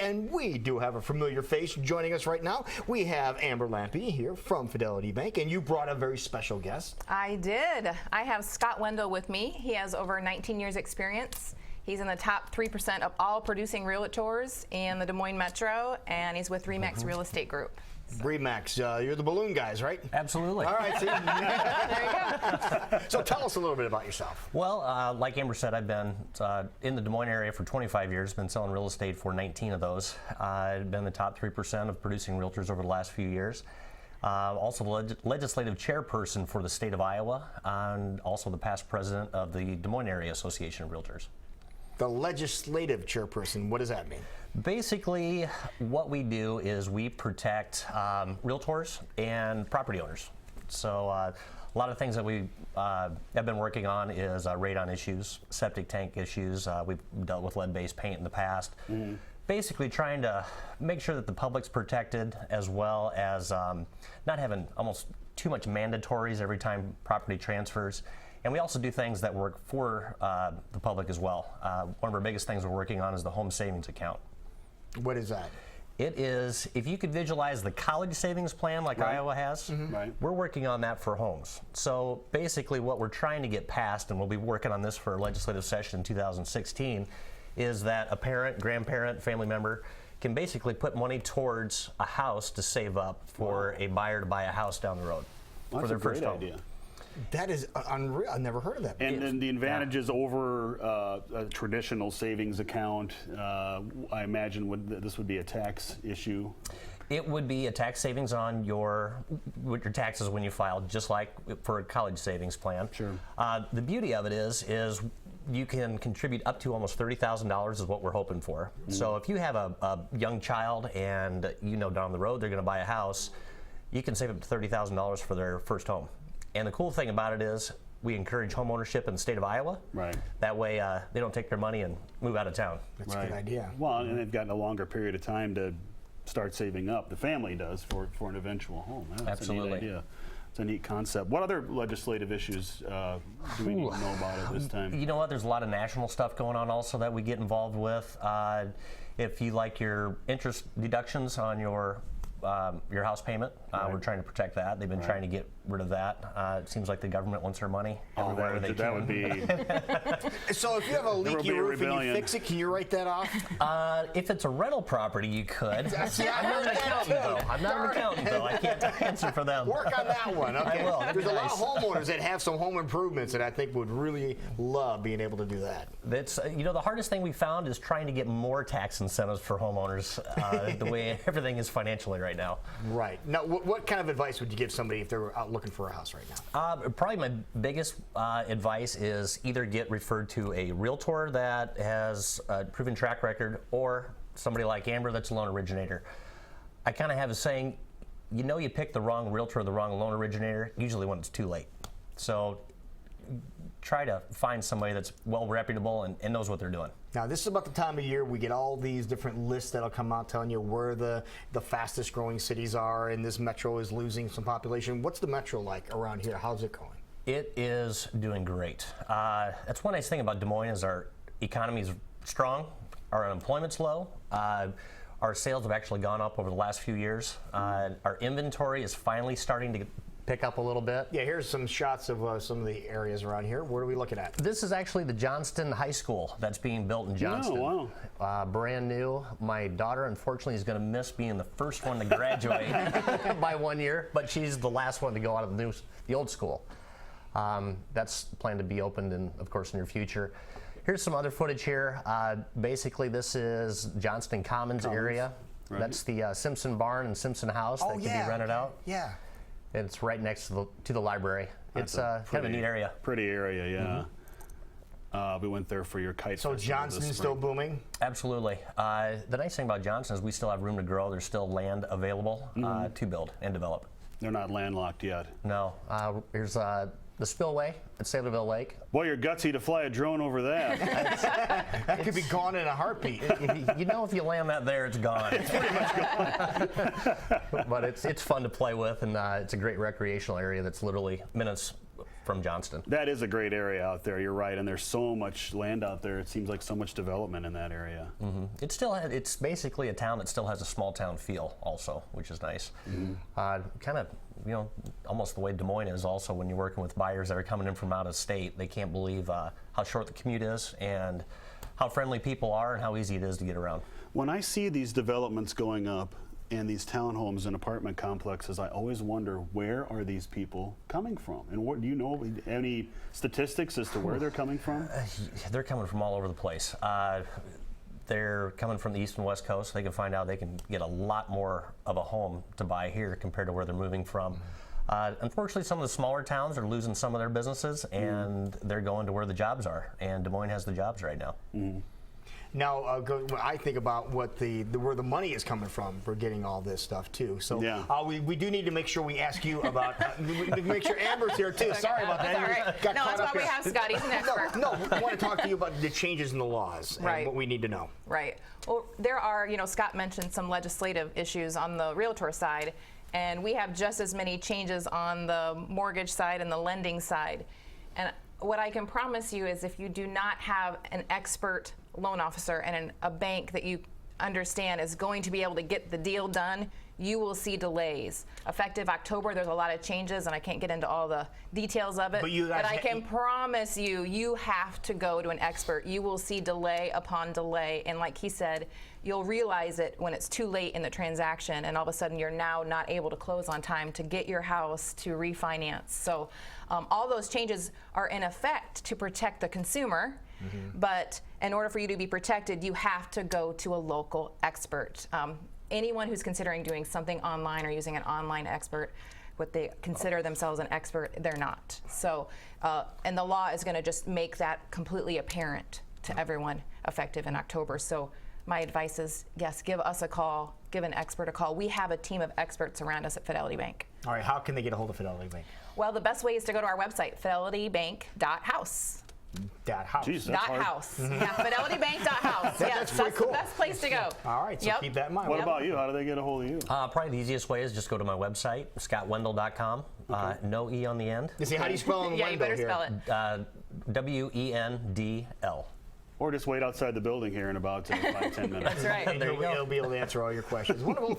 and we do have a familiar face joining us right now. We have Amber Lampe here from Fidelity Bank, and you brought a very special guest. I did. I have Scott Wendell with me. He has over 19 years experience. He's in the top 3% of all producing realtors in the Des Moines Metro, and he's with Remax Real Estate Group. Remax, you're the balloon guys, right? Absolutely. All right, see? There you go. So tell us a little bit about yourself. Well, like Amber said, I've been in the Des Moines area for 25 years, been selling real estate for 19 of those. I've been the top 3% of producing realtors over the last few years. Also the legislative chairperson for the state of Iowa, and also the past president of the Des Moines Area Association of Realtors. The legislative chairperson, what does that mean? Basically, what we do is we protect realtors and property owners. So a lot of things that we have been working on is radon issues, septic tank issues. We've dealt with lead-based paint in the past. Basically trying to make sure that the public's protected, as well as not having almost too much mandatories every time property transfers. And we also do things that work for the public as well. One of our biggest things we're working on is the home savings account. What is that? It is, if you could visualize the college savings plan like Iowa has, we're working on that for homes. So basically what we're trying to get passed, and we'll be working on this for a legislative session in 2016, is that a parent, grandparent, family member can basically put money towards a house to save up for a buyer to buy a house down the road for their first home. Idea. That is unreal. I've never heard of that. And then the advantages over a traditional savings account, I imagine this would be a tax issue. It would be a tax savings on your taxes when you file, just like for a college savings plan. Sure. The beauty of it is you can contribute up to almost $30,000 is what we're hoping for. So if you have a young child and you know down the road they're going to buy a house, you can save up to $30,000 for their first home. And the cool thing about it is we encourage home ownership in the state of Iowa. Right. That way they don't take their money and move out of town. That's a good idea. Well, and they've gotten a longer period of time to start saving up. The family does for an eventual home. That's Absolutely. a neat idea. It's a neat concept. What other legislative issues do we need to know about at this time? You know what? There's a lot of national stuff going on also that we get involved with. If you like your interest deductions on your house payment, we're trying to protect that. They've been trying to get rid of that. It seems like the government wants their money everywhere they can. That would be. So if you have a leaky roof and you fix it, can you write that off? If it's a rental property, you could. See, I'm not an accountant, though. I'm not an accountant, though. I can't answer for them. Work on that one. Okay. I will. There's a lot of homeowners that have some home improvements that I think would really love being able to do that. That's the hardest thing we found is trying to get more tax incentives for homeowners. The way everything is financially right now. Right. Now, what kind of advice would you give somebody if they're out looking for a house right now? Probably my biggest advice is either get referred to a realtor that has a proven track record, or somebody like Amber that's a loan originator. I kind of have a saying, you pick the wrong realtor or the wrong loan originator usually when it's too late. So try to find somebody that's well reputable and knows what they're doing. Now, this is about the time of year we get all these different lists that'll come out telling you where the fastest growing cities are, and this metro is losing some population. What's the metro like around here? How's it going? It is doing great. That's one nice thing about Des Moines is our economy is strong, our unemployment's low. Our sales have actually gone up over the last few years. Our inventory is finally starting to pick up a little bit. Yeah, here's some shots of some of the areas around here. What are we looking at? This is actually the Johnston High School that's being built in Johnston. Oh, wow. Brand new. My daughter, unfortunately, is going to miss being the first one to graduate by 1 year, but she's the last one to go out of the old school. That's planned to be opened in, of course, near future. Here's some other footage here. Basically, this is Johnston Commons area. Right. That's the Simpson Barn and Simpson House that can be rented out. Yeah. It's right next to the library. It's kind of a neat area. Pretty area, yeah. We went there for your kite festival. So Johnston's still booming? Absolutely. The nice thing about Johnston is we still have room to grow. There's still land available to build and develop. They're not landlocked yet. No. Here's the spillway at Saylorville Lake. Boy, you're gutsy to fly a drone over that. That could be gone in a heartbeat. If you land that there, it's gone. It's pretty much gone. But it's fun to play with, and it's a great recreational area that's literally minutes from Johnston. That is a great area out there. You're right, and there's so much land out there. It seems like so much development in that area. It's basically a town that still has a small town feel, also, which is nice. Kind of, almost the way Des Moines is also when you're working with buyers that are coming in from out of state. They can't believe how short the commute is and how friendly people are and how easy it is to get around. When I see these developments going up and these townhomes and apartment complexes, I always wonder, where are these people coming from? And what do you know any statistics as to where they're coming from? They're coming from all over the place. They're coming from the east and west coast. They can find out they can get a lot more of a home to buy here compared to where they're moving from. Unfortunately, some of the smaller towns are losing some of their businesses, and they're going to where the jobs are. And Des Moines has the jobs right now. Now, I think about what where the money is coming from for getting all this stuff too. So we do need to make sure we ask you about. Make sure Amber's here too. Sorry about that. All right. No, that's why we have Scott. He's an expert. No, I want to talk to you about the changes in the laws and what we need to know. Right. Well, there are, Scott mentioned some legislative issues on the realtor side, and we have just as many changes on the mortgage side and the lending side. And what I can promise you is if you do not have an expert loan officer and a bank that you understand is going to be able to get the deal done, you will see delays. Effective October, there's a lot of changes, and I can't get into all the details of it. But I can promise you, you have to go to an expert. You will see delay upon delay, and like he said, you'll realize it when it's too late in the transaction, and all of a sudden you're now not able to close on time to get your house to refinance. So all those changes are in effect to protect the consumer. But in order for you to be protected, you have to go to a local expert. Anyone who's considering doing something online or using an online expert, what they consider themselves an expert, they're not. So, and the law is going to just make that completely apparent to everyone effective in October. So my advice is, yes, give us a call, give an expert a call. We have a team of experts around us at Fidelity Bank. All right, how can they get a hold of Fidelity Bank? Well, the best way is to go to our website, FidelityBank.house. .house. Jeez, that's hard. .house. Yeah, FidelityBank.house. Yes, that's cool. the best place to go. All right, so keep that in mind. What about you? How do they get a hold of you? Probably the easiest way is just go to my website, scottwendell.com. No E on the end. You see, how do you spell Yeah, you better spell it. Wendl. Or just wait outside the building here in about 5-10 minutes. That's right. And you'll be able to answer all your questions. Wonderful.